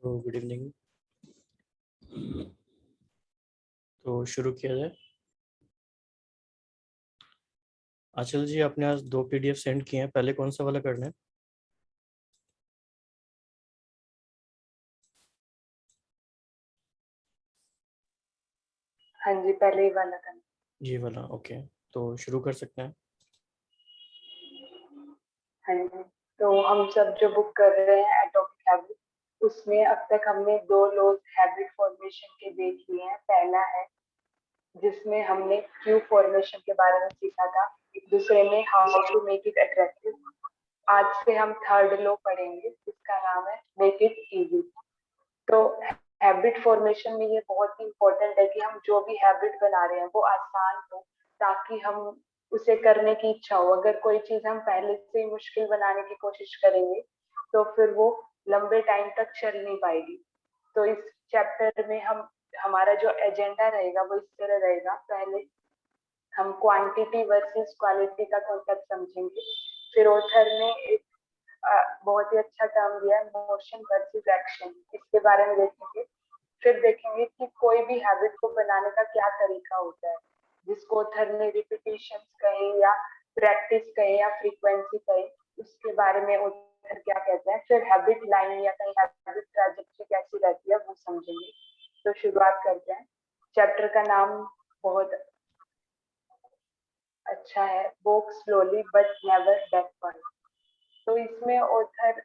तो good evening. तो शुरू किया जाए। आंचल जी, आपने आज 2 PDF सेंड किए हैं, पहले कौन सा वाला करना है? हाँ जी, पहले ही वाला करना। ये वाला, ओके। तो शुरू कर सकते हैं। हाँ जी, तो हम सब जो बुक कर रहे हैं एटॉमिक हैबिट, उसमें अब तक हमने 2 लॉज हैबिट फॉर्मेशन के देख लिए हैं। पहला है जिसमें हमने क्यू फॉर्मेशन के बारे में सीखा था, दूसरे में how to make it attractive. आज से हम थर्ड लॉ पढ़ेंगे जिसका नाम है मेक इट इजी। तो हैबिट फॉर्मेशन में ये बहुत ही इम्पोर्टेंट है कि हम जो भी हैबिट बना रहे हैं वो आसान हो, ताकि हम उसे करने की इच्छा हो। अगर कोई चीज हम पहले से ही मुश्किल बनाने की कोशिश करेंगे तो फिर वो लंबे टाइम तक चल नहीं पाएगी। तो इस चैप्टर में हम हमारा जो एजेंडा रहेगा वो इस तरह रहेगा। पहले हम क्वांटिटी वर्सेस क्वालिटी का कॉन्सेप्ट समझेंगे। फिर ऑथर ने एक बहुत ही अच्छा टर्म दिया है, मोशन वर्सेस एक्शन, इसके बारे में देखेंगे। फिर देखेंगे कि कोई भी हैबिट को बनाने का क्या तरीका होता है, जिसको ऑथर ने रिपीटेशन कहे या प्रैक्टिस कहे या फ्रीक्वेंसी कहे, उसके बारे में ऑथर क्या कहते हैं। फिर हैबिट लाइन या कहीं हैबिट ट्रैजेक्टरी कैसी रहती है वो समझेंगे। तो शुरुआत करते हैं। चैप्टर का नाम बहुत अच्छा है, walk slowly but never backward. तो इसमें ऑथर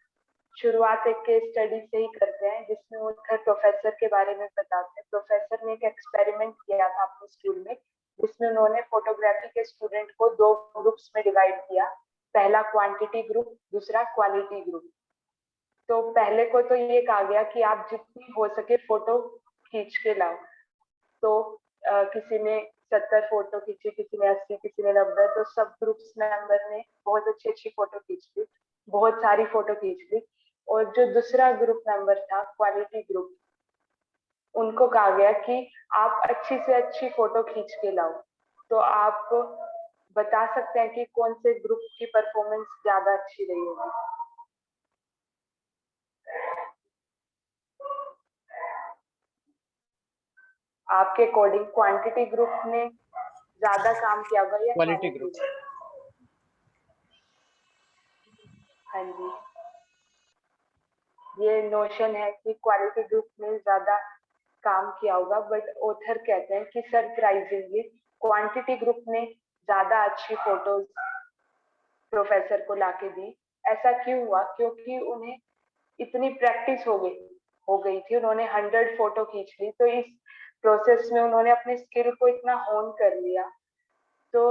शुरुआत एक केस स्टडी से ही करते हैं, जिसमें ऑथर प्रोफेसर के बारे में बताते हैं। प्रोफेसर ने एक एक्सपेरिमेंट किया था अपने स्कूल में, जिसमें उन्होंने फोटोग्राफी के स्टूडेंट को 2 ग्रुप्स में डिवाइड किया। पहला क्वांटिटी ग्रुप, दूसरा क्वालिटी ग्रुप। तो पहले को तो ये कहा गया कि आप जितनी हो सके फोटो खींच के लाओ। तो किसी ने 70 फोटो खींची, किसी ने 80, किसी ने 90। तो सब ग्रुप्स मेंबर ने बहुत अच्छी अच्छी फोटो खींच ली, बहुत सारी फोटो खींच ली। और जो दूसरा ग्रुप मेंबर था, क्वालिटी ग्रुप, उनको कहा गया कि आप अच्छी से अच्छी फोटो खींच के लाओ। तो आप बता सकते हैं कि कौन से ग्रुप की परफॉर्मेंस ज्यादा अच्छी रही होगी? आपके अकॉर्डिंग क्वांटिटी ग्रुप ने ज्यादा काम किया होगा या क्वालिटी क्वालिटी ग्रुप। ने? हाँ जी, ये नोशन है कि क्वालिटी ग्रुप ने ज्यादा काम किया होगा, बट ऑथर कहते हैं कि सरप्राइजिंगली क्वांटिटी ग्रुप ने ज्यादा अच्छी फोटोज प्रोफेसर को लाके दी। ऐसा क्यों हुआ? क्योंकि उन्हें इतनी प्रैक्टिस हो गई थी, उन्होंने 100 फोटो खींच ली। तो इस प्रोसेस में उन्होंने अपने स्किल को इतना होन कर लिया। तो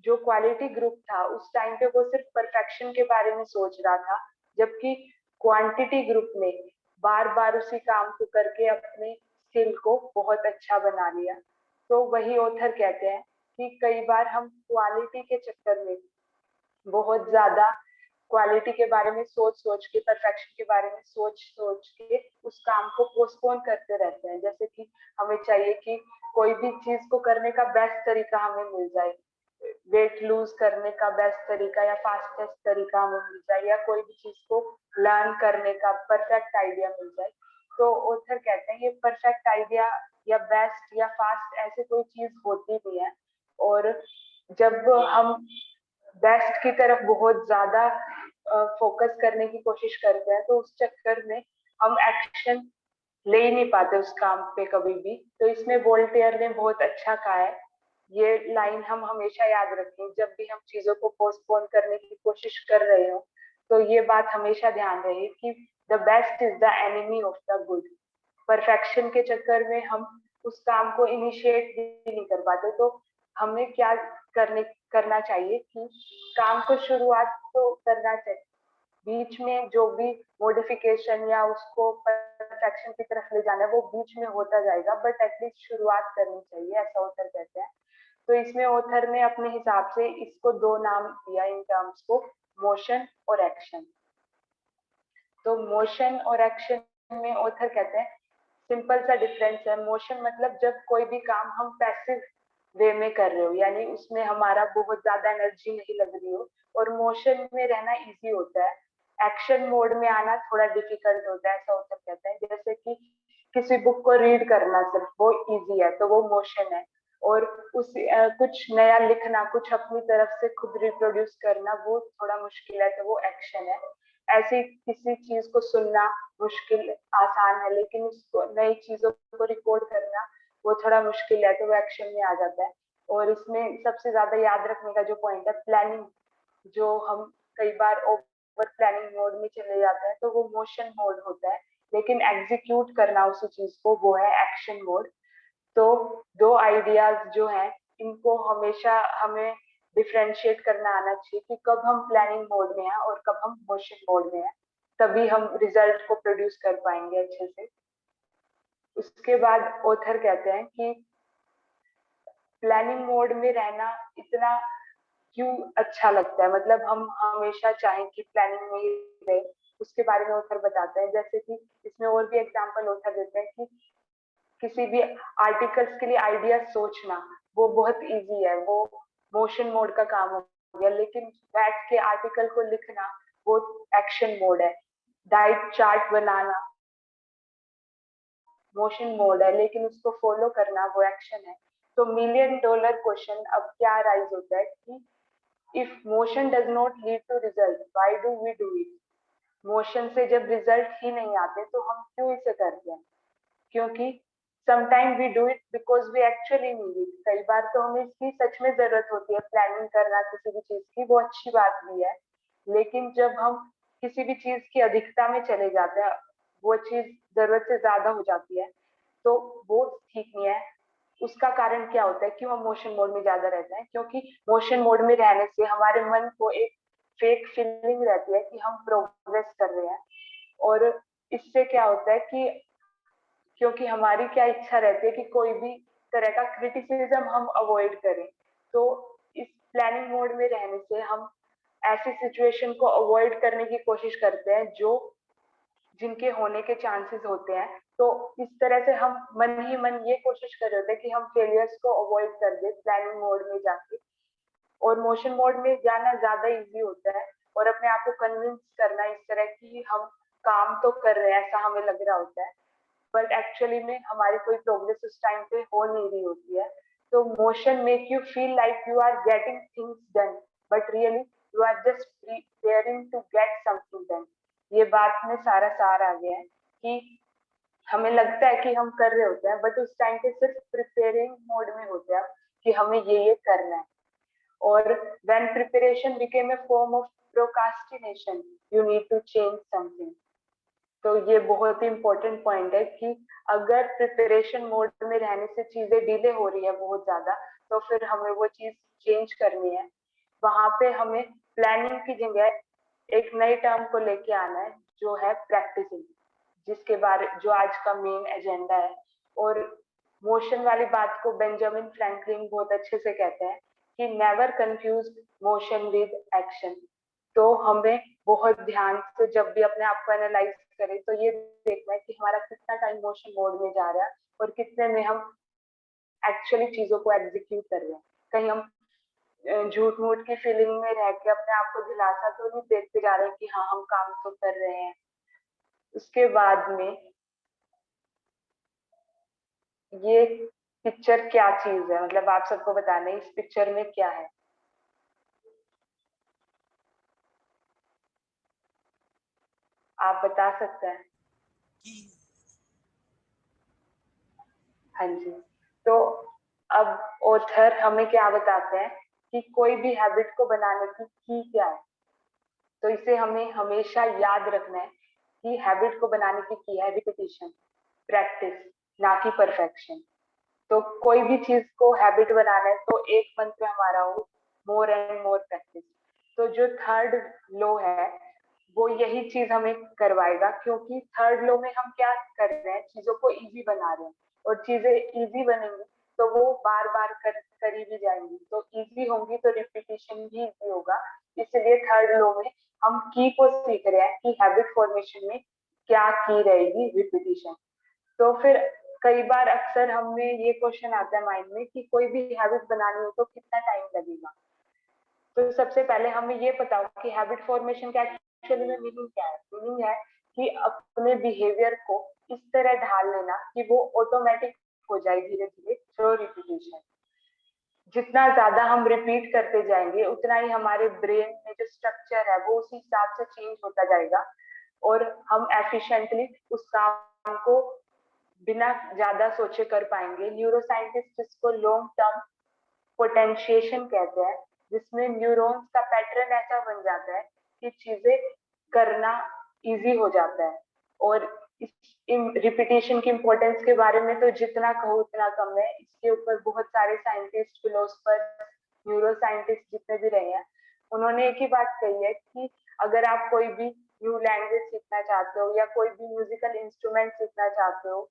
जो क्वालिटी ग्रुप था उस टाइम पे वो सिर्फ परफेक्शन के बारे में सोच रहा था, जबकि क्वांटिटी ग्रुप ने बार बार उसी काम को करके अपने स्किल को बहुत अच्छा बना लिया। तो वही ऑथर कहते हैं कि कई बार हम क्वालिटी के चक्कर में बहुत ज्यादा क्वालिटी के बारे में सोच सोच के, परफेक्शन के बारे में सोच सोच के उस काम को पोस्टपोन करते रहते हैं। जैसे कि हमें चाहिए कि कोई भी चीज को करने का बेस्ट तरीका हमें मिल जाए, वेट लूज करने का बेस्ट तरीका या फास्टेस्ट तरीका हमें मिल जाए, या कोई भी चीज को लर्न करने का परफेक्ट आइडिया मिल जाए। तो ऑथर कहते हैं ये परफेक्ट आइडिया या बेस्ट या फास्ट ऐसे कोई चीज होती नहीं है। और जब हम बेस्ट की तरफ बहुत ज्यादा फोकस करने की कोशिश करते हैं तो उस चक्कर में हम एक्शन ले ही नहीं पाते उस काम पे कभी भी। तो इसमें वोल्टेयर ने बहुत अच्छा कहा है, ये लाइन हम हमेशा याद रखें जब भी हम चीजों को पोस्टपोन करने की कोशिश कर रहे हो। तो ये बात हमेशा ध्यान रहे कि the best is the enemy of the good. Perfection के चक्कर में हम उस काम को इनिशिएट भी नहीं कर पाते। तो हमें क्या करना चाहिए कि काम को शुरुआत तो करना चाहिए, बीच में जो भी मॉडिफिकेशन या उसको परफेक्शन की तरफ ले जाना है वो बीच में होता जाएगा, बट एटलीस्ट शुरुआत करनी चाहिए, ऐसा ऑथर कहते हैं। तो इसमें ऑथर ने अपने हिसाब से इसको 2 नाम दिया इन टर्म्स को, मोशन और एक्शन। तो मोशन और एक्शन में ऑथर कहते हैं सिंपल सा डिफरेंस है। मोशन मतलब जब कोई भी काम हम पैसिव वे में कर रहे हो, यानी उसमें हमारा बहुत ज्यादा एनर्जी नहीं लग रही हो, और मोशन में रहना इजी होता है। एक्शन मोड में आना थोड़ा डिफिकल्ट होता है, ऐसा ऑथर कहता है। जैसे कि किसी बुक को रीड करना सिर्फ वो इजी है, तो वो मोशन है। और कुछ नया लिखना, कुछ अपनी तरफ से खुद रिप्रोड्यूस करना, वो थोड़ा मुश्किल है, तो वो एक्शन है। ऐसी किसी चीज को सुनना मुश्किल आसान है, लेकिन उसको नई चीजों को रिकॉर्ड करना वो थोड़ा मुश्किल है, तो वो एक्शन में आ जाता है। और इसमें सबसे ज्यादा याद रखने का जो पॉइंट है प्लानिंग, जो हम कई बार ओवर प्लानिंग मोड में चले जाते हैं, तो वो मोशन मोड होता है। लेकिन एग्जीक्यूट करना उसी चीज को, वो है एक्शन मोड। तो दो आइडियाज जो हैं, इनको हमेशा हमें डिफरेंशिएट करना आना चाहिए कि कब हम प्लानिंग मोड में हैं और कब हम मोशन मोड में हैं। तभी हम रिजल्ट को प्रोड्यूस कर पाएंगे अच्छे से। उसके बाद ऑथर कहते हैं कि प्लानिंग मोड में रहना इतना क्यों अच्छा लगता है, मतलब हम हमेशा चाहें कि प्लानिंग में ही रहे। उसके बारे में ऑथर बताते हैं। जैसे कि इसमें और भी एग्जांपल ऑथर देते हैं कि किसी भी आर्टिकल्स के लिए आइडिया सोचना वो बहुत इजी है, वो मोशन मोड का काम हो गया। लेकिन बैठ के आर्टिकल को लिखना वो एक्शन मोड है। डाइट चार्ट बनाना मोशन मोड है, लेकिन उसको फॉलो करना वो एक्शन है। तो मिलियन डॉलर क्वेश्चन अब क्या राइज होता है कि if motion does not lead to result why do we do it. Motion से जब रिजल्ट ही नहीं आते तो हम क्यों इसे करते हैं? क्योंकि sometime we do it because we actually need it. कई बार तो हमें इसकी सच में जरूरत होती है। प्लानिंग करना किसी भी चीज की वो अच्छी बात भी है, लेकिन जब हम किसी भी चीज की अधिकता में चले जाते हैं, वो चीज जरूरत से ज्यादा हो जाती है, तो वो ठीक नहीं है। उसका कारण क्या होता है, क्यों हम मोशन मोड में ज्यादा रहते हैं? क्योंकि मोशन मोड में रहने से हमारे मन को एक फेक फीलिंग रहती है कि हम प्रोग्रेस कर रहे हैं। और इससे क्या होता है कि क्योंकि हमारी क्या इच्छा रहती है कि कोई भी तरह का क्रिटिसिज्म हम अवॉइड करें। तो इस प्लानिंग मोड में रहने से हम ऐसी सिचुएशन को अवॉइड करने की कोशिश करते हैं जो जिनके होने के चांसेस होते हैं। तो इस तरह से हम मन ही मन ये कोशिश कर रहे होते हैं कि हम फेलियर्स को अवॉइड कर दे प्लानिंग मोड में जाके। और मोशन मोड में जाना ज्यादा इजी होता है, और अपने आप को कन्विंस करना इस तरह की हम काम तो कर रहे हैं ऐसा हमें लग रहा होता है, बट एक्चुअली में हमारी कोई प्रोग्रेस उस टाइम पे हो नहीं रही होती है। तो motion make you feel like you are getting things done, but really you are just preparing to get something done. ये बात में सारा सार आ गया है कि हमें लगता है कि हम कर रहे होते हैं, बट उस टाइम पे सिर्फ प्रिपेयरिंग मोड में होते हैं कि हमें ये करना है। और when preparation became a form of procrastination you need to change something। तो ये बहुत ही इंपॉर्टेंट पॉइंट है कि अगर प्रिपरेशन मोड में रहने से चीजें डिले हो रही है बहुत ज्यादा, तो फिर हमें वो चीज चेंज करनी है। वहां पे हमें प्लानिंग की जगह एक नई टर्म को लेके आना है, जो है प्रैक्टिसिंग, जिसके बारे जो आज का मेन एजेंडा है। और मोशन वाली बात को बेंजामिन फ्रैंकलिन बहुत अच्छे से कहते हैं कि never confuse motion with action. तो हमें बहुत ध्यान से जब भी अपने आप को एनालाइज करें तो ये देखना है कि हमारा कितना टाइम मोशन मोड में जा रहा है और कितने में हम एक्चुअली चीजों को एग्जीक्यूट कर रहे हैं। कहीं हम झूठ मूठ की फीलिंग में रह के अपने आप को दिलासा तो नहीं देखते जा रहे हैं कि हाँ हम काम तो कर रहे हैं। उसके बाद में ये पिक्चर क्या चीज है, मतलब आप सबको बताना है इस पिक्चर में क्या है। आप बता सकते हैं? हाँ जी। तो अब ऑथर हमें क्या बताते हैं कि कोई भी हैबिट को बनाने की क्या है। तो इसे हमें हमेशा याद रखना है कि हैबिट को बनाने की है रिपीटिशन, प्रैक्टिस, ना कि परफेक्शन। तो कोई भी चीज को हैबिट बनाना है तो एक मंत्र हमारा हो, मोर एंड मोर प्रैक्टिस। तो जो थर्ड लो है वो यही चीज हमें करवाएगा, क्योंकि थर्ड लो में हम क्या कर रहे हैं, चीजों को इजी बना रहे हैं। और चीजें इजी बनेंगी तो वो बार बार करी भी जाएंगी, तो इजी होंगी तो रिपीटिशन भी इजी होगा। इसलिए थर्ड लो में हम की को सीख रहे हैं कि हैबिट फॉर्मेशन में क्या की रहेगी, रिपीटिशन। तो फिर कई बार अक्सर हमें ये क्वेश्चन आता है माइंड में कि कोई भी हैबिट बनानी हो तो कितना टाइम लगेगा। तो सबसे पहले हमें ये पता हो कि हैबिट फॉर्मेशन का एक्चुअली में मीनिंग क्या है? मीनिंग है कि अपने बिहेवियर को इस तरह ढाल लेना कि वो ऑटोमेटिक हो जाए धीरे धीरे थ्रू रिपीटेशन। जितना ज्यादा हम रिपीट करते जाएंगे उतना ही हमारे ब्रेन में जो स्ट्रक्चर है वो उसी हिसाब से चेंज होता जाएगा और हम एफिशिएंटली उस काम को बिना ज्यादा सोचे कर पाएंगे। न्यूरो साइंटिस्ट इसको लॉन्ग टर्म पोटेंशिएशन कहते हैं, जिसमें न्यूरॉन्स का पैटर्न ऐसा बन जाता है कि चीजें करना इजी हो जाता है। और इस रिपीटेशन की इम्पोर्टेंस के बारे में तो जितना कहो उतना कम है। इसके ऊपर बहुत सारे साइंटिस्ट, फिलोसफर, न्यूरो साइंटिस्ट जितने भी रहे हैं, उन्होंने एक ही बात कही है कि अगर आप कोई भी न्यू लैंग्वेज सीखना चाहते हो या कोई भी म्यूजिकल इंस्ट्रूमेंट सीखना चाहते हो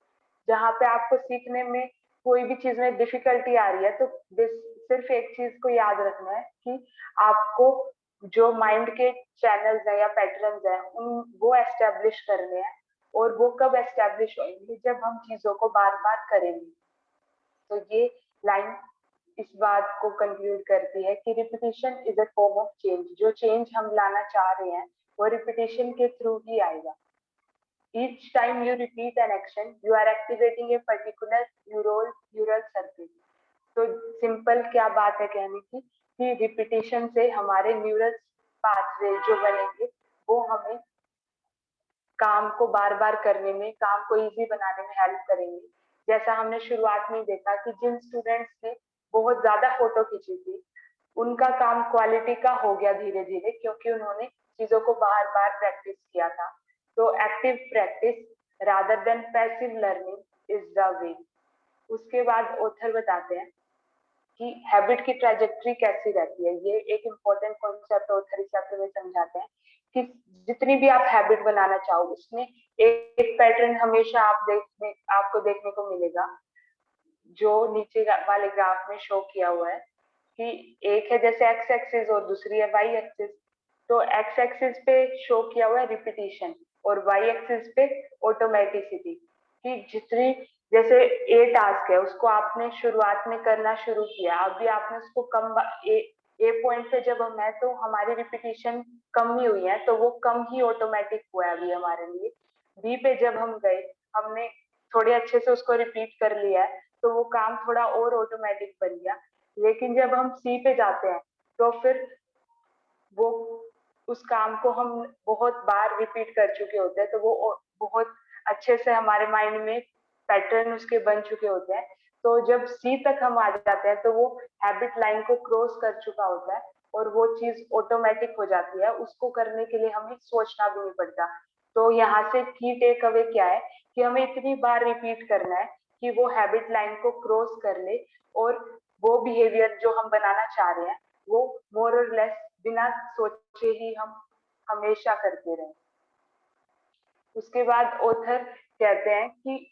जहाँ पे आपको सीखने में कोई भी चीज में डिफिकल्टी आ रही है, तो सिर्फ एक चीज को याद रखना है कि आपको जो माइंड के चैनल्स है या पैटर्न्स है उन वो एस्टेब्लिश करने हैं। और वो कब एस्टेब्लिश होंगे? जब हम चीजों को बार बार करेंगे। तो ये लाइन इस बात को कंक्लूड करती है कि repetition is a form of change. जो चेंज हम लाना चाह रहे हैं वो रिपीटिशन के थ्रू ही आएगा। Each time you repeat an action, you are activating a particular neural circuit. तो सिंपल क्या बात है कहने की कि रिपीटेशन से हमारे न्यूरल पाथवे जो बनेंगे वो हमें काम को बार बार करने में, काम को इजी बनाने में हेल्प करेंगे। जैसा हमने शुरुआत में देखा कि जिन स्टूडेंट्स ने बहुत ज्यादा फोटो खींची थी उनका काम क्वालिटी का हो गया धीरे धीरे, क्योंकि उन्होंने चीजों को बार बार प्रैक्टिस किया था। तो active practice rather than passive learning is the way. उसके बाद ऑथर बताते हैं कि हैबिट की ट्रैजेक्टरी कैसी रहती है। ये एक इम्पोर्टेंट कॉन्सेप्ट ऑथर इस चैप्टर में समझाते हैं कि जितनी भी आप हैबिट बनाना चाहो उसमें एक पैटर्न हमेशा आपको देखने को मिलेगा जो नीचे वाले ग्राफ में शो किया हुआ है कि एक है जैसे एक्स एक्सिस और दूसरी है वाई एक्सिस। तो एक्स एक्सिस पे शो किया हुआ है रिपीटिशन और वाई एक्सिस पे ऑटोमेटिसिटी। कि जितनी जैसे ए टास्क है उसको आपने शुरुआत में करना शुरू किया, अभी आपने उसको ए पॉइंट पे जब हम है तो हमारी रिपीटिशन कम ही हुई है, तो वो कम ही ऑटोमेटिक हुआ है अभी हमारे लिए। बी पे जब हम गए हमने थोड़े अच्छे से उसको रिपीट कर लिया है तो वो काम थोड़ा और ऑटोमेटिक बन गया। लेकिन जब हम सी पे जाते हैं तो फिर वो उस काम को हम बहुत बार रिपीट कर चुके होते हैं, तो वो बहुत अच्छे से हमारे माइंड में पैटर्न उसके बन चुके होते हैं। तो जब सी तक हम आ जाते हैं तो वो हैबिट लाइन को क्रॉस कर चुका होता है और वो चीज ऑटोमेटिक हो जाती है, उसको करने के लिए हमें सोचना भी नहीं पड़ता। तो यहाँ से की टेक अवे क्या है कि हमें इतनी बार रिपीट करना है कि वो हैबिट लाइन को क्रॉस कर ले और वो बिहेवियर जो हम बनाना चाह रहे हैं वो मोर और लेस बिना सोचे ही हम हमेशा करते रहे। उसके बाद ऑथर कहते हैं कि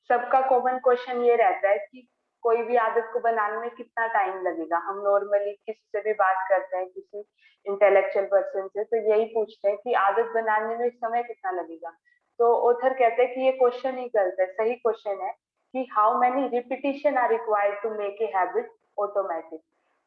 सबका कॉमन क्वेश्चन ये रहता है कि कोई भी आदत को बनाने में कितना टाइम लगेगा। हम नॉर्मली किसी से भी बात करते हैं, किसी इंटेलेक्चुअल पर्सन से, तो यही पूछते हैं कि आदत बनाने में समय कितना लगेगा। तो ऑथर कहते हैं कि ये क्वेश्चन ही गलत है। सही क्वेश्चन है कि how many repetition are required to make a habit automatic.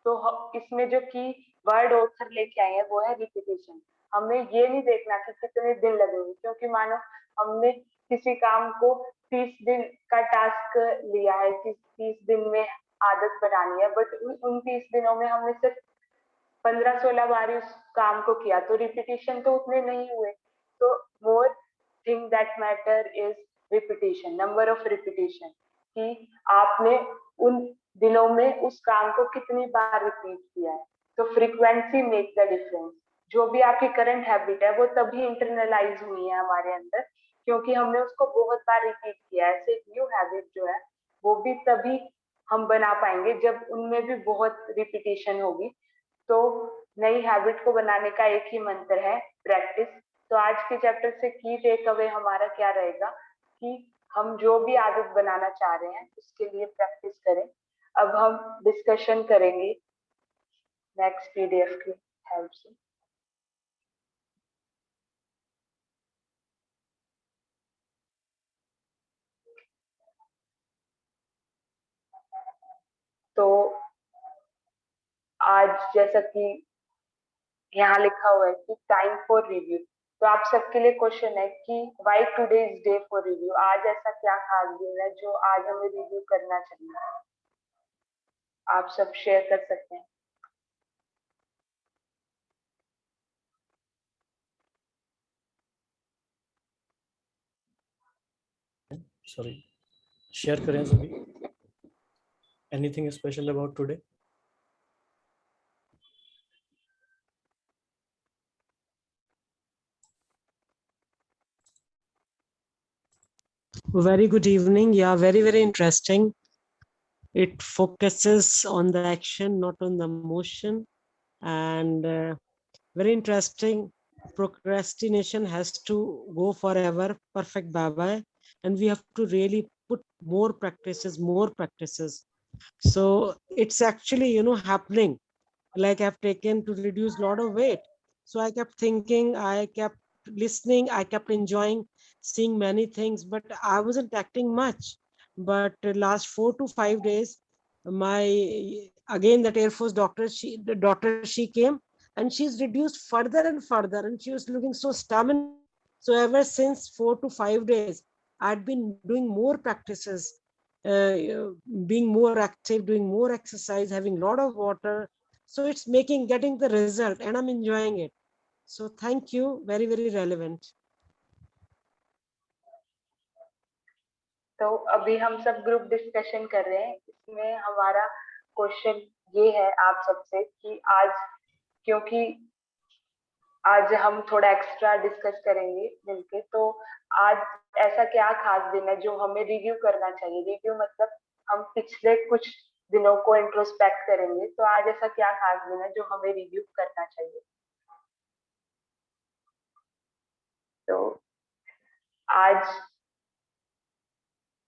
तो इसमें जो की वर्ड ऑथर लेके आए हैं वो है रिपीटिशन। हमें ये नहीं देखना कि कितने दिन लगेंगे, क्योंकि मानो हमने किसी काम को 30 दिन का टास्क लिया है कि 30 दिन में आदत बनानी है, बट उन 30 दिनों में हमने सिर्फ 15-16 बार उस काम को किया, तो रिपीटिशन तो उतने नहीं हुए। तो more thing that matter is repetition, number of repetition, कि आपने उन दिनों में उस काम को कितनी बार रिपीट किया है। तो फ्रीक्वेंसी मेक द डिफरेंस। जो भी आपकी करंट हैबिट है वो तभी इंटरनलाइज हुई है हमारे अंदर क्योंकि हमने उसको बहुत बार रिपीट किया है। ऐसे न्यू हैबिट जो है वो भी तभी हम बना पाएंगे जब उनमें भी बहुत रिपीटेशन होगी। तो नई हैबिट को बनाने का एक ही मंत्र है, प्रैक्टिस। तो आज के चैप्टर से की टेक अवे हमारा क्या रहेगा कि हम जो भी आदत बनाना चाह रहे हैं उसके लिए प्रैक्टिस करें। अब हम डिस्कशन करेंगे नेक्स्ट पीडीएफ की हेल्प से। तो आज जैसा कि यहाँ लिखा हुआ है कि टाइम फॉर रिव्यू। तो आप सबके लिए क्वेश्चन है कि why today is day for review, आज ऐसा क्या खास दिन है जो आज हमें रिव्यू करना चाहिए। आप सब शेयर कर सकते हैं। सॉरी, शेयर करें सभी। Anything special about today? Very good evening. Yeah, very interesting. It focuses on the action, not on the motion. And very interesting. Procrastination has to go forever. Perfect. Bye bye. And we have to really put more practices, more practices. So it's actually, happening. Like I've taken to reduce a lot of weight. So I kept thinking, I kept listening, I kept enjoying seeing many things, but I wasn't acting much. But last 4 to 5 days, my again that Air Force doctor, she came and she's reduced further and further, and she was looking so stamina. So ever since 4 to 5 days, I'd been doing more practices, uh, being more active, doing more exercise, having a lot of water. So it's getting the result, and I'm enjoying it. So thank you. Very relevant. तो अभी हम सब group discussion कर रहे हैं। इसमें हमारा question ये है आप सबसे कि आज, क्योंकि आज हम थोड़ा एक्स्ट्रा डिस्कस करेंगे मिलके, तो आज ऐसा क्या खास दिन है जो हमें रिव्यू करना चाहिए। रिव्यू मतलब हम पिछले कुछ दिनों को इंट्रोस्पेक्ट करेंगे। तो आज ऐसा क्या खास दिन है जो हमें रिव्यू करना चाहिए। तो आज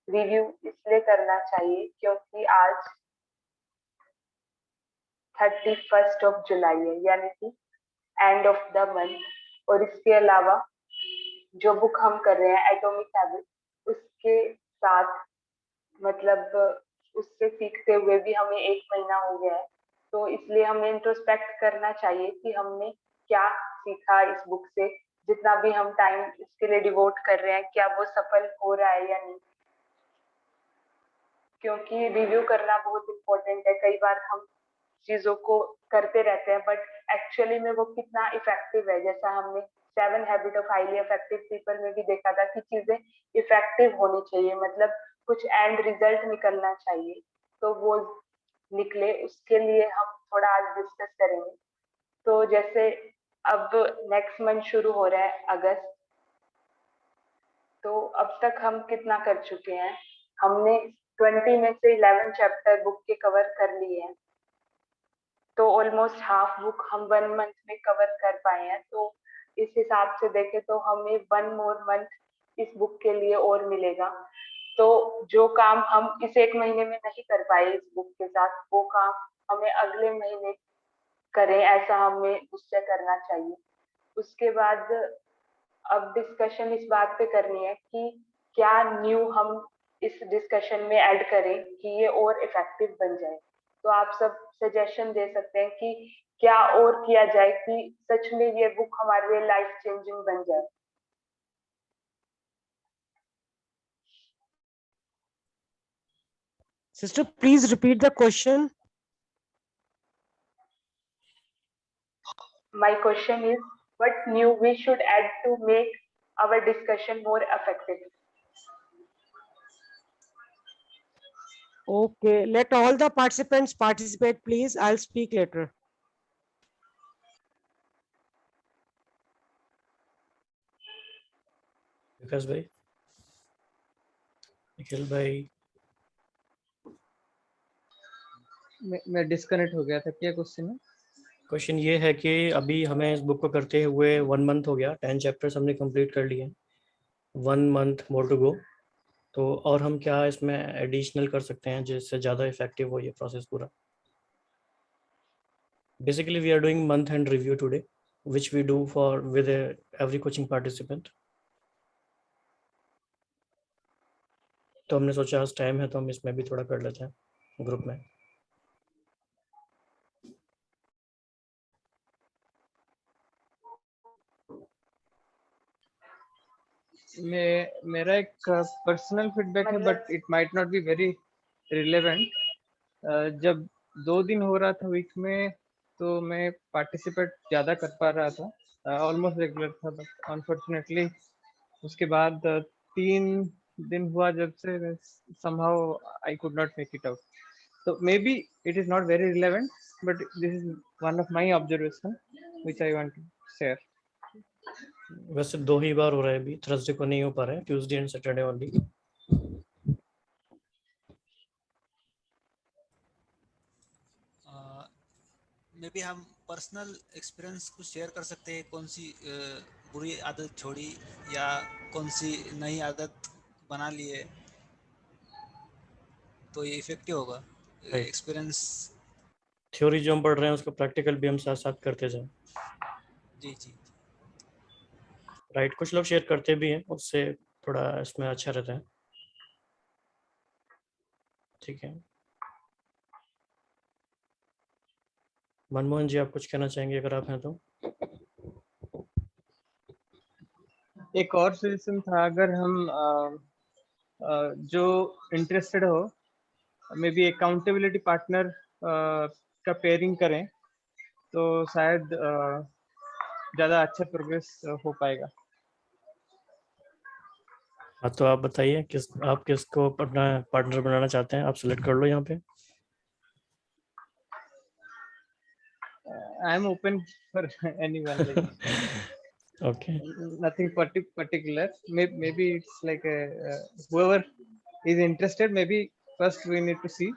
रिव्यू इसलिए करना चाहिए क्योंकि आज 31 जुलाई है, यानी कि एंड ऑफ द मंथ। और इसके अलावा जो बुक हम कर रहे हैं एटॉमिक हैबिट, उसके साथ मतलब उससे सीखते हुए भी हमें 1 महीना हो गया है। तो इसलिए हमें इंट्रोस्पेक्ट करना चाहिए कि हमने क्या सीखा इस बुक से। जितना भी हम टाइम इसके लिए डिवोट कर रहे हैं, क्या वो सफल हो रहा है या नहीं। क्योंकि रिव्यू करना बहुत इम्पोर्टेंट है। कई बार हम चीजों को करते रहते हैं बट एक्चुअली में वो कितना इफेक्टिव है। जैसा हमने 7 habit of highly effective people में भी देखा था कि चीजें इफेक्टिव होनी चाहिए, मतलब कुछ एंड रिजल्ट निकलना चाहिए। तो वो निकले, उसके लिए हम थोड़ा आज डिस्कस करेंगे। तो जैसे अब नेक्स्ट मंथ शुरू हो रहा है अगस्त, तो अब तक हम कितना कर चुके हैं। हमने 20 में से 11 चैप्टर बुक के कवर कर लिए हैं। तो ऑलमोस्ट हाफ बुक हम 1 मंथ में कवर कर पाए हैं। तो इस हिसाब से देखें तो हमें 1 मोर मंथ इस बुक के लिए और मिलेगा। तो जो काम हम इस 1 महीने में नहीं कर पाए इस बुक के साथ, वो काम हमें अगले महीने करें, ऐसा हमें निश्चय करना चाहिए। उसके बाद अब डिस्कशन इस बात पे करनी है कि क्या न्यू हम इस डिस्कशन में ऐड करें कि ये और इफेक्टिव बन जाए। तो आप सब सजेशन दे सकते हैं कि क्या और किया जाए कि सच में ये बुक हमारे लिए लाइफ चेंजिंग बन जाए। Sister, please repeat the question. My question is, what new we should add to make our discussion more effective? Okay, let all the participants participate, please. I'll speak later. विकास भाई, निखिल भाई। मैं disconnect हो गया था। क्या question है? Question ये है कि अभी हमें इस बुक को करते हुए 1 मंथ हो गया, 10 चैप्टर्स हमने कंप्लीट कर लिए, 1 मंथ मोर टू गो। तो और हम क्या इसमें एडिशनल कर सकते हैं जिससे ज़्यादा इफेक्टिव हो ये प्रोसेस पूरा। Basically we are doing month end review today which we do for with every coaching participant. तो हमने सोचा आज टाइम है तो हम इसमें भी थोड़ा कर लेते हैं ग्रुप में। मेरा एक पर्सनल फीडबैक है, but it might not be very relevant. जब 2 दिन हो रहा था वीक में, तो मैं पार्टिसिपेट ज़्यादा कर पा रहा था, ऑलमोस्ट रेगुलर था, बट अनफॉर्चुनेटली उसके बाद 3 दिन हुआ जब से, somehow I could not make it out. So maybe it is not very relevant, but this is one of my observation which I want to share. वैसे 2 ही बार हो रहा है अभी, थर्सडे को नहीं हो पा रहा है, Tuesday and Saturday only. May be हम पर्सनल एक्सपीरियंस कुछ शेयर कर सकते हैं, कौन सी बुरी आदत छोड़ी या कौन सी नई आदत बना ली है, तो ये इफेक्टिव होगा एक्सपीरियंस। थ्योरी जो हम पढ़ रहे हैं उसका प्रैक्टिकल भी हम साथ साथ करते जाएं। जी जी राइट, कुछ लोग शेयर करते भी हैं, उससे थोड़ा इसमें अच्छा रहता है। ठीक है, मनमोहन जी आप कुछ कहना चाहेंगे अगर आप हैं तो? एक और सजेशन था, अगर हम जो इंटरेस्टेड हो, मे बी अकाउंटेबिलिटी पार्टनर का पेयरिंग करें, तो शायद ज़्यादा अच्छा प्रोग्रेस हो पाएगा। हाँ, तो आप बताइए आप किसको अपना पार्टनर बनाना चाहते हैं, आप सिलेक्ट कर लो यहाँ पे। I am open for anyone, like Okay. nothing particular. Maybe it's like whoever is interested. Maybe first we need to see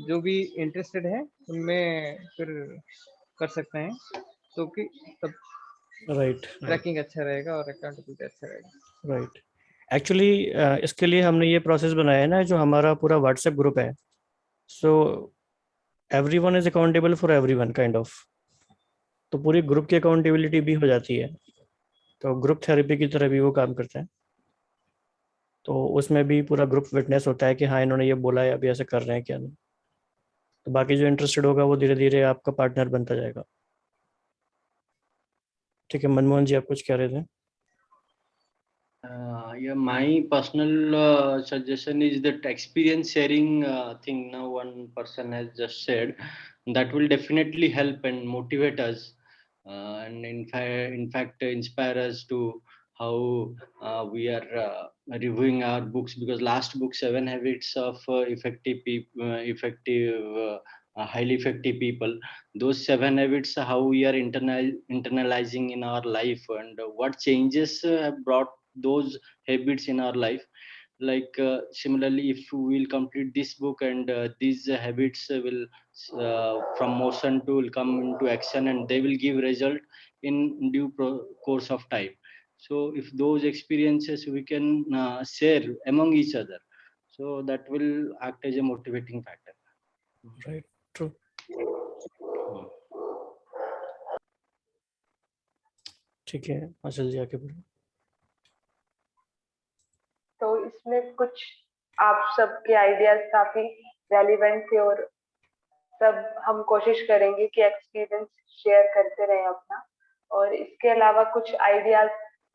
जो भी interested है उनमें फिर कर सकते हैं, तो कि तब राइट ट्रैकिंग अच्छा रहेगा और अकाउंटेबिलिटी अच्छा रहेगा। राइट। एक्चुअली इसके लिए हमने ये प्रोसेस बनाया है ना, जो हमारा पूरा व्हाट्सएप ग्रुप है, so everyone is accountable for everyone kind of, तो पूरी ग्रुप की अकाउंटेबिलिटी भी हो जाती है, तो ग्रुप थेरेपी की तरह भी वो काम करता है। तो उसमें भी पूरा ग्रुप विटनेस होता है कि हाँ इन्होंने ये बोला है, अभी ऐसे कर रहे हैं क्या नहीं। तो बाकी जो इंटरेस्टेड होगा वो धीरे धीरे आपका पार्टनर बनता जाएगा। ठीक है, मनमोहन जी आप कुछ कह रहे थे? Yeah, my personal suggestion is that experience sharing thing now one person has just said, that will definitely help and motivate us, and in fact inspire us to how we are reviewing our books, because last book 7 habits of highly effective people, those 7 habits, how we are internalizing in our life, and what changes have brought those habits in our life. Like similarly, if we will complete this book, and these habits will from motion to will come into action, and they will give result in due course of time. So if those experiences we can share among each other, so that will act as a motivating factor. Right, true. ठीक है, आंचल जी आके बोलो। तो इसमें कुछ आप सबके ideas काफी रेलिवेंट थे, और सब हम कोशिश करेंगे कि एक्सपीरियंस शेयर करते रहें अपना। और इसके अलावा कुछ आइडियाज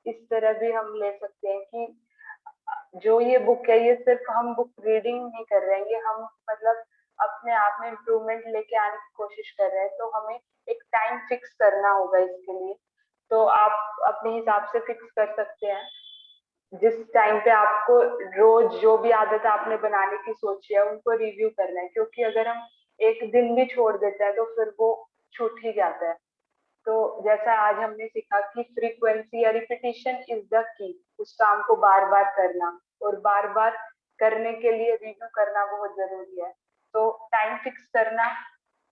इस तरह भी हम ले सकते हैं कि जो ये बुक है, ये सिर्फ हम बुक रीडिंग नहीं कर रहे हैं, ये हम मतलब अपने आप में इम्प्रूवमेंट लेके आने की कोशिश कर रहे हैं। तो हमें एक टाइम फिक्स करना होगा इसके लिए। तो आप अपने हिसाब से फिक्स कर सकते हैं जिस टाइम पे आपको रोज जो भी आदत आपने बनाने की सोची है उनको रिव्यू करना है, क्योंकि अगर हम एक दिन भी छोड़ देते हैं तो फिर वो छूट ही जाता है। तो जैसा आज हमने सीखा कि फ्रीक्वेंसी या रिपीटिशन इज द की, उस काम को बार बार करना, और बार बार करने के लिए रिव्यू करना बहुत जरूरी है। तो टाइम फिक्स करना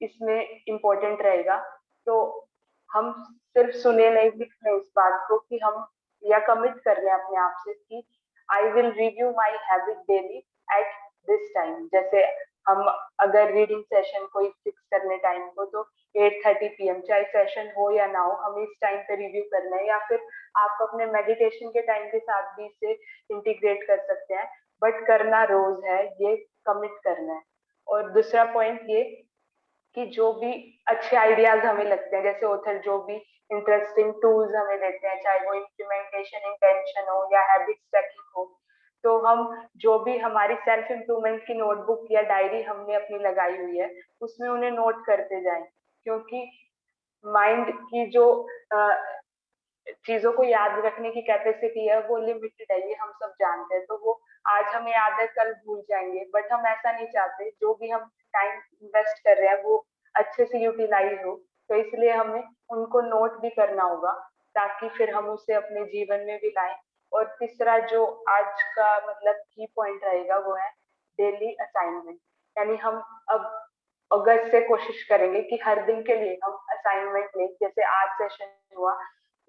इसमें इम्पोर्टेंट रहेगा। तो हम सिर्फ सुने नहीं, लिख लें इस बात को कि हम या कमिट कर लें अपने आप से कि I will review my habit daily at this time. जैसे हम अगर रीडिंग सेशन कोई फिक्स करने टाइम को, तो 8:30 PM, चाहे सेशन हो या ना हो, हमें इस टाइम पे रिव्यू करना है। या फिर आप अपने मेडिटेशन के टाइम के साथ भी इसे इंटीग्रेट कर सकते हैं, बट करना रोज है, ये कमिट करना है। और दूसरा पॉइंट ये कि जो भी अच्छे आइडियाज हमें लगते हैं, जैसे ऑथर जो भी इंटरेस्टिंग टूल्स हमें देते हैं, चाहे वो इम्प्लीमेंटेशन इंटेंशन हो या हैबिट ट्रैकिंग हो, तो हम जो भी हमारी सेल्फ इम्प्रूवमेंट की नोटबुक या डायरी हमने अपनी लगाई हुई है उसमें उन्हें नोट करते जाएं, क्योंकि माइंड की जो चीजों को याद रखने की कैपेसिटी है वो लिमिटेड है, ये हम सब जानते हैं। तो वो आज हमें याद है, कल भूल जाएंगे, बट हम ऐसा नहीं चाहते। जो भी हम टाइम इन्वेस्ट कर रहे हैं वो अच्छे से यूटिलाइज हो, तो इसलिए हमें उनको नोट भी करना होगा ताकि फिर हम उसे अपने जीवन में भी लाएं। और तीसरा जो आज का मतलब की पॉइंट रहेगा वो है डेली असाइनमेंट, यानी हम अब अगस्त से कोशिश करेंगे कि हर दिन के लिए हम असाइनमेंट लें। जैसे आज सेशन हुआ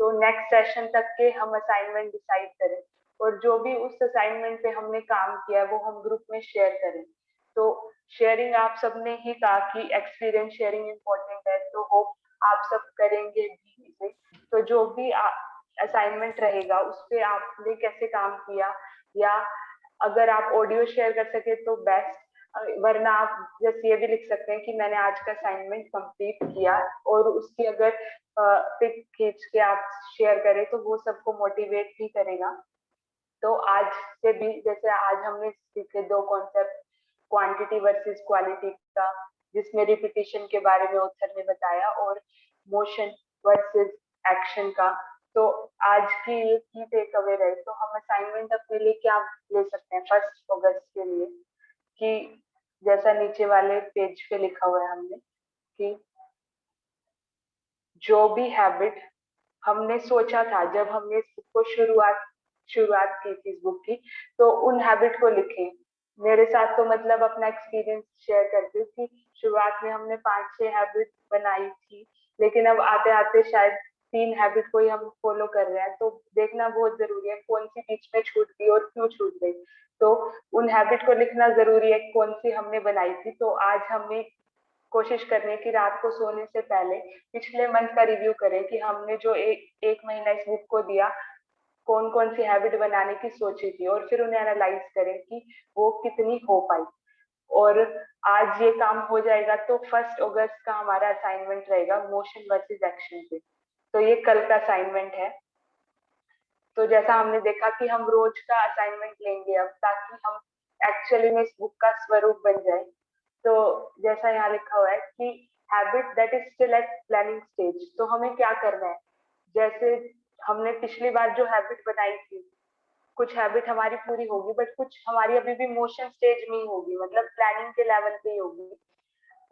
तो नेक्स्ट सेशन तक के हम असाइनमेंट डिसाइड करें, और जो भी उस असाइनमेंट पे हमने काम किया है वो हम ग्रुप में शेयर करें। तो शेयरिंग, आप सबने ही कहा कि एक्सपीरियंस शेयरिंग इम्पोर्टेंट है, तो होप आप सब करेंगे भी इसे। तो जो भी असाइनमेंट रहेगा उस पे आपने कैसे काम किया, या अगर आप ऑडियो शेयर कर सके तो बेस्ट, वरना आप जैसे ये भी लिख सकते हैं कि मैंने आज का असाइनमेंट कंप्लीट किया, और उसकी अगर पिक खींच के आप शेयर करें तो वो सबको मोटिवेट भी करेगा। तो आज से भी जैसे आज हमने सीखे दो कॉन्सेप्ट, क्वांटिटी वर्सेस क्वालिटी का, जिसमें रिपीटिशन के बारे में ऑथर ने बताया, और मोशन वर्सेस एक्शन का। तो आज की ये की टेक अवे रहे, तो हम असाइनमेंट अपने लिए क्या ले सकते हैं 1 अगस्त के लिए, कि जैसा नीचे वाले पेज पे लिखा हुआ है हमने कि जो भी हैबिट हमने सोचा था जब हमने इस बुक को शुरुआत की थी इस बुक की, तो उन हैबिट को लिखें। मेरे साथ तो मतलब अपना एक्सपीरियंस शेयर करती हूँ कि शुरुआत में हमने 5-6 हैबिट बनाई थी, लेकिन अब आते आते शायद 3 हैबिट को ही हम फॉलो कर रहे हैं। तो देखना बहुत जरूरी है कौन सी बीच में छूट गई और क्यों छूट गई। तो उन हैबिट को लिखना जरूरी है कौन सी हमने बनाई थी। तो आज हमें कोशिश करनी कि रात को सोने से पहले पिछले मंथ का रिव्यू करें कि हमने जो एक महीना इस बुक को दिया कौन कौन सी हैबिट बनाने की सोची थी, और फिर उन्हें एनालाइज करें कि वो कितनी हो पाई। और आज ये काम हो जाएगा तो 1 अगस्त का हमारा असाइनमेंट रहेगा मोशन वर्सेस एक्शन पे। तो ये कल का असाइनमेंट है। तो जैसा हमने देखा कि हम रोज का असाइनमेंट लेंगे अब, ताकि हम एक्चुअली में इस बुक का स्वरूप बन जाए। तो जैसा यहाँ लिखा हुआ है कि habit that is still at planning stage, तो हमें क्या करना है, जैसे हमने पिछली बार जो हैबिट बनाई थी, कुछ हैबिट हमारी पूरी होगी बट कुछ हमारी अभी भी मोशन स्टेज में ही होगी, मतलब प्लानिंग के लेवल पे ही होगी।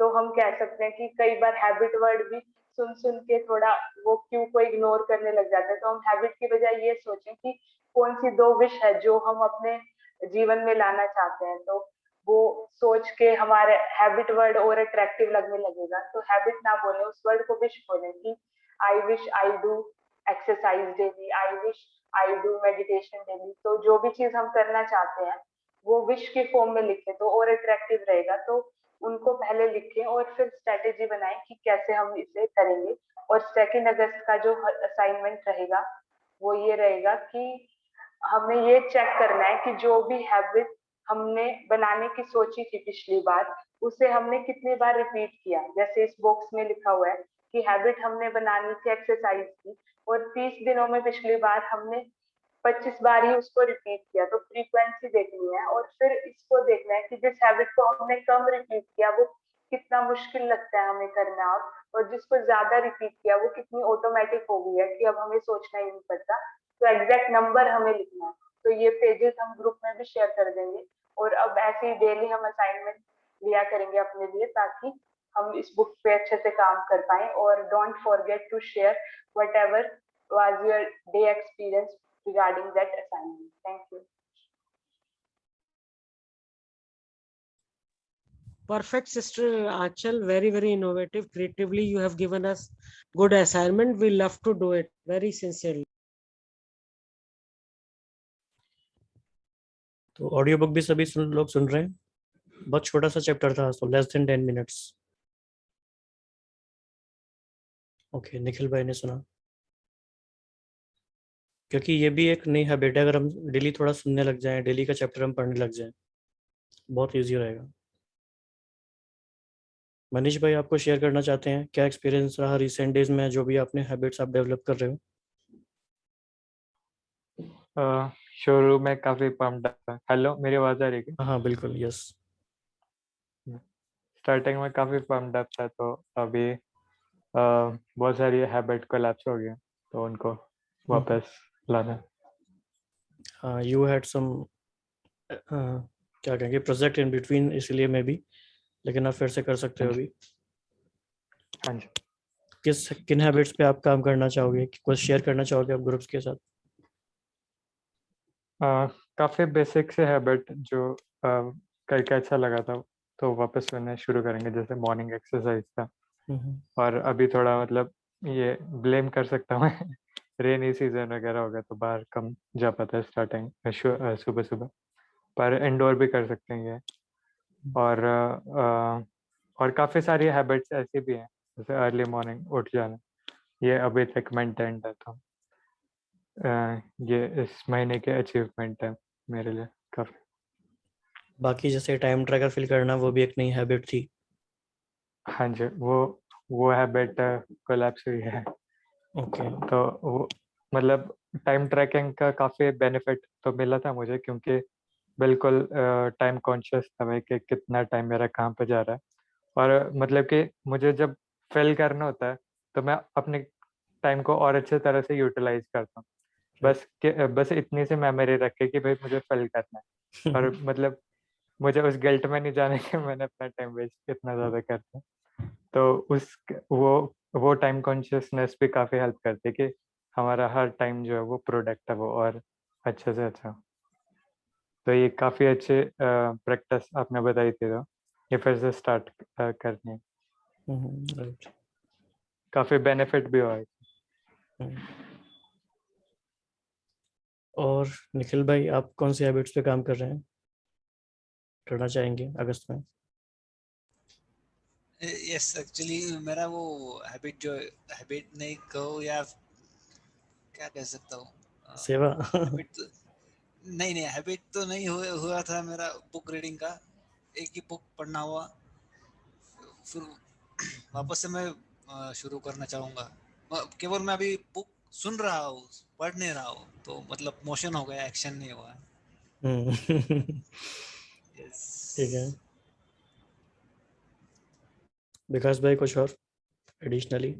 तो हम कह सकते हैं कि कई बार हैबिट वर्ड भी सुन सुन के थोड़ा वो क्यू को इग्नोर करने लग जाते हैं। तो हम हैबिट की बजाय ये सोचें कि कौन सी 2 विश है जो हम अपने जीवन में लाना चाहते हैं। तो वो सोच के हमारे हैबिट वर्ड और अट्रैक्टिव लगने लगेगा। तो हैबिट ना बोले, उस वर्ड को विश बोले कि I wish I do exercise daily, I wish I do meditation daily. तो जो भी चीज हम करना चाहते हैं वो विश के फॉर्म में लिखे तो और अट्रैक्टिव रहेगा। तो उनको पहले लिखें और फिर स्ट्रेटेजी बनाएं कि कैसे हम इसे करेंगे। और 2 अगस्त का जो असाइनमेंट रहेगा वो ये रहेगा कि हमें ये चेक करना है कि जो भी हैबिट हमने बनाने की सोची थी पिछली बार, उसे हमने कितनी बार रिपीट किया। जैसे इस बॉक्स में लिखा हुआ है कि हैबिट हमने बनानी थी एक्सरसाइज की, और 30 दिनों में पिछली बार हमने 25 बार ही उसको रिपीट किया। तो फ्रीक्वेंसी देखनी है, और फिर इसको देखना है कि जिस हैबिट को हमने कम रिपीट किया वो कितना मुश्किल लगता है हमें करना, और जिसको ज्यादा रिपीट किया वो कितनी ऑटोमेटिक हो गई है कि अब हमें सोचना ही नहीं पड़ता। तो एग्जैक्ट नंबर हमें लिखना है। तो ये पेजेस हम ग्रुप में भी शेयर कर देंगे, और अब ऐसे ही डेली हम असाइनमेंट लिया करेंगे अपने लिए, ताकि हम इस बुक पे अच्छे से काम कर पाए। और don't forget to share whatever was your day experience regarding that assignment. Thank you. Perfect, Sister Achal. Very, very innovative. Creatively, you have given us good assignment. We love to do it very sincerely. तो audio book भी सभी लोग सुन रहे हैं। बहुत छोटा सा chapter था, तो less than 10 minutes. Okay, Nikhil भाई ने सुना। क्योंकि ये भी एक नई हैबिट है, अगर हम डेली थोड़ा सुनने लग जाएं, डेली का चैप्टर हम पढ़ने लग जाएं, बहुत ईजी रहेगा। मनीष भाई, आपको शेयर करना चाहते हैं क्या एक्सपीरियंस रहा रिसेंट डेज में, जो भी आपने हैबिट्स आप डेवलप कर रहे हो? शुरू में काफी पम्प्ड था। हेलो, मेरी आवाज आ रही है? हाँ बिल्कुल, यस। स्टार्टिंग में काफी पम्प्ड अप था, तो अभी बहुत सारी हैबिट कोलैप्स हो गई, तो उनको वापस लाना। हाँ, यू हैड सम क्या कहेंगे प्रोजेक्ट इन बिटवीन, इसलिए मैं भी, लेकिन आप फिर से कर सकते हो अभी। हाँ जी। किन हैबिट्स पे आप काम करना चाहोगे, कुछ शेयर करना चाहोगे आप ग्रुप्स के साथ? काफी बेसिक से हैबिट जो करके अच्छा लगा था, तो वापस करना शुरू करेंगे, जैसे मॉर्निंग एक्सरसाइज था। और अभी थोड़ा मतलब ये ब्लेम कर सकता हूँ रेनी सीजन वगैरह हो गया तो बाहर कम जा पाता है स्टार्टिंग सुबह सुबह, पर इंडोर भी कर सकते हैं ये। और काफ़ी सारी हैबिट्स ऐसी भी हैं, जैसे अर्ली मॉर्निंग उठ जाना, ये अभी तक मेंटेन्ड है, तो ये इस महीने के अचीवमेंट है मेरे लिए काफ़ी। बाकी जैसे टाइम ट्रैकर फिल करना, वो भी एक नई हैबिट थी। हाँ जी, वो हैबिट कोलैप्स हुई है। ओके। तो वो मतलब टाइम ट्रैकिंग का काफ़ी बेनिफिट तो मिला था मुझे, क्योंकि बिल्कुल टाइम कॉन्शियस था मैं कि कितना टाइम मेरा कहाँ पे जा रहा है। और मतलब कि मुझे जब फिल करना होता है तो मैं अपने टाइम को और अच्छे तरह से यूटिलाइज करता हूँ, बस इतनी सी मेमोरी रख के कि भाई मुझे फिल करना है। और मतलब मुझे उस गिल्ट में नहीं जाने कि मैंने अपना टाइम वेस्ट इतना ज़्यादा कर दिया। तो उस वो टाइम कॉन्शियसनेस भी काफ़ी हेल्प करती है कि हमारा हर टाइम जो है वो प्रोडक्टिव हो और अच्छे से अच्छा। तो ये काफ़ी अच्छे प्रैक्टिस आपने बताई थी, तो ये फिर से स्टार्ट करनी है। राइट। काफ़ी बेनिफिट भी हुआ है। और निखिल भाई, आप कौन सी हैबिट्स पे काम कर रहे हैं, करना चाहेंगे अगस्त में? यस, एक्चुअली मेरा वो हैबिट नहीं कहो या क्या कह सकता हूँ, सेवा। हैबिट तो नहीं, हैबिट तो नहीं हुआ था मेरा बुक रीडिंग का। एक ही बुक पढ़ना हुआ, फिर वापस से मैं शुरू करना चाहूँगा। केवल मैं अभी बुक सुन रहा हूँ, पढ़ नहीं रहा हूँ, तो मतलब मोशन हो गया, एक्शन नहीं हुआ। ठीक है। विकास भाई, कुछ और एडिशनली?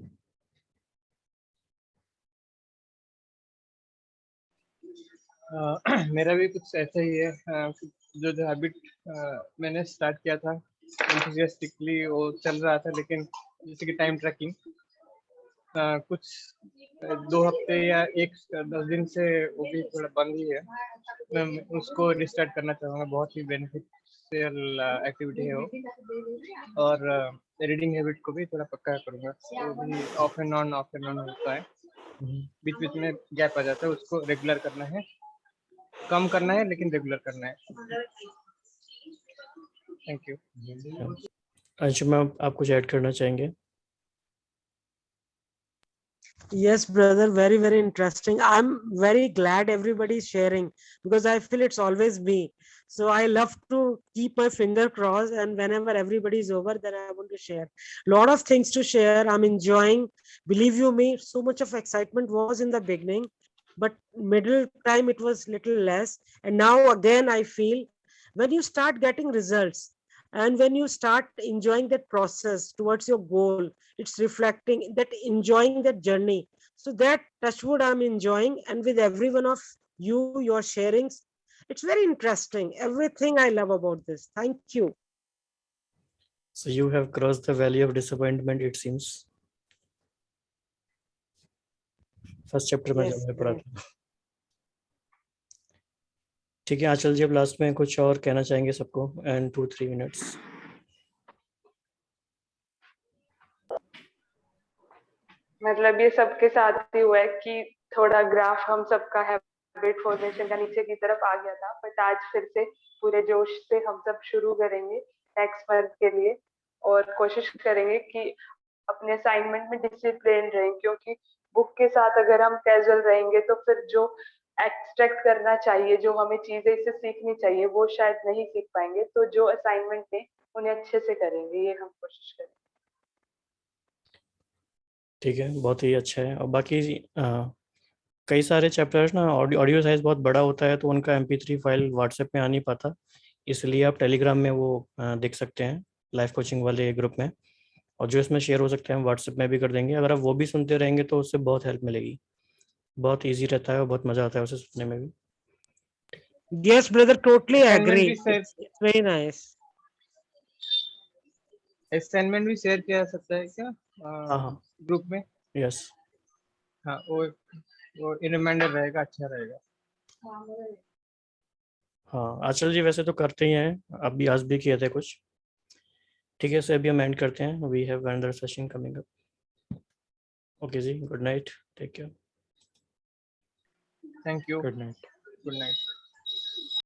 मेरा भी कुछ ऐसा ही है। जो हैबिट मैंने स्टार्ट किया था एंथुसियास्टिकली, वो चल रहा था, लेकिन जैसे कि टाइम ट्रैकिंग कुछ 2 हफ्ते या 10 दिन से वो भी थोड़ा बंद ही है। मैं उसको रिस्टार्ट करना चाहूँगा, बहुत ही बेनिफिशियल एक्टिविटी है वो। और रीडिंग हैबिट को भी थोड़ा पक्का करूँगा, वो भी ऑफ एंड ऑन होता है, बीच बीच में गैप आ जाता है, उसको रेगुलर करना है, कम करना है लेकिन रेगुलर करना है। Thank you. अंशु मैम, आप कुछ ऐड करना चाहेंगे? Yes, brother, very, very interesting. I'm very glad everybody is sharing, because I feel it's always me. So I love to keep my finger crossed, and whenever everybody is over, then I want to share. Lot of things to share. I'm enjoying. Believe you me, so much of excitement was in the beginning, but middle time it was little less. And now again, I feel when you start getting results, and when you start enjoying that process towards your goal, it's reflecting that enjoying that journey. So that touchwood I'm enjoying, and with every one of you, your sharings, it's very interesting. Everything I love about this. Thank you. So you have crossed the valley of disappointment, it seems. First chapter में Yes, जब मैं पढ़ा था। ठीक है आंचल जी, अब last में कुछ और कहना चाहेंगे सबको, एंड 2-3 मिनट्स। मतलब ये सबके साथ ही हुआ है कि थोड़ा ग्राफ हम सबका हैबिट फॉर्मेशन का नीचे की तरफ आ गया था, बट आज फिर से पूरे जोश से हम सब शुरू करेंगे नेक्स्ट मंथ के लिए, और कोशिश करेंगे कि अपने असाइनमेंट में डिसिप्लिन रहें, क्योंकि बुक के साथ अगर हम कैजुअल रहेंगे तो फिर जो एक्सट्रैक्ट करना चाहिए, जो हमें चीजें इससे सीखनी चाहिए, वो शायद नहीं सीख पाएंगे। तो जो असाइनमेंट है उन्हें अच्छे से करेंगे, ये हम कोशिश करेंगे। ठीक है, बहुत ही अच्छा है। और बाकी कई सारे चैप्टर्स ना ऑडियो साइज बहुत बड़ा होता है, तो उनका MP3 फाइल व्हाट्सएप में आ नहीं पाता, इसलिए आप टेलीग्राम में वो देख सकते हैं लाइव कोचिंग वाले ग्रुप में। और जो इसमें शेयर हो सकते हैं हम व्हाट्सएप में भी कर देंगे। अगर आप वो भी सुनते रहेंगे तो उससे बहुत हेल्प मिलेगी, बहुत ईजी रहता है और बहुत मज़ा आता है उसे सुनने में भी। Yes, brother, totally Assignment agree. भी share It's very nice. Assignment भी शेयर किया जा सकता है क्या हाँ हाँ, ग्रुप में? यस। हाँ, वो रिमाइंडर रहेगा, अच्छा रहेगा। हाँ, आंचल जी वैसे तो करते ही हैं, अभी आज भी किए थे कुछ। ठीक है, सो अभी हम एंड करते हैं, we have another session coming up. Okay ji, good night, take care. Thank you, good night. Good night.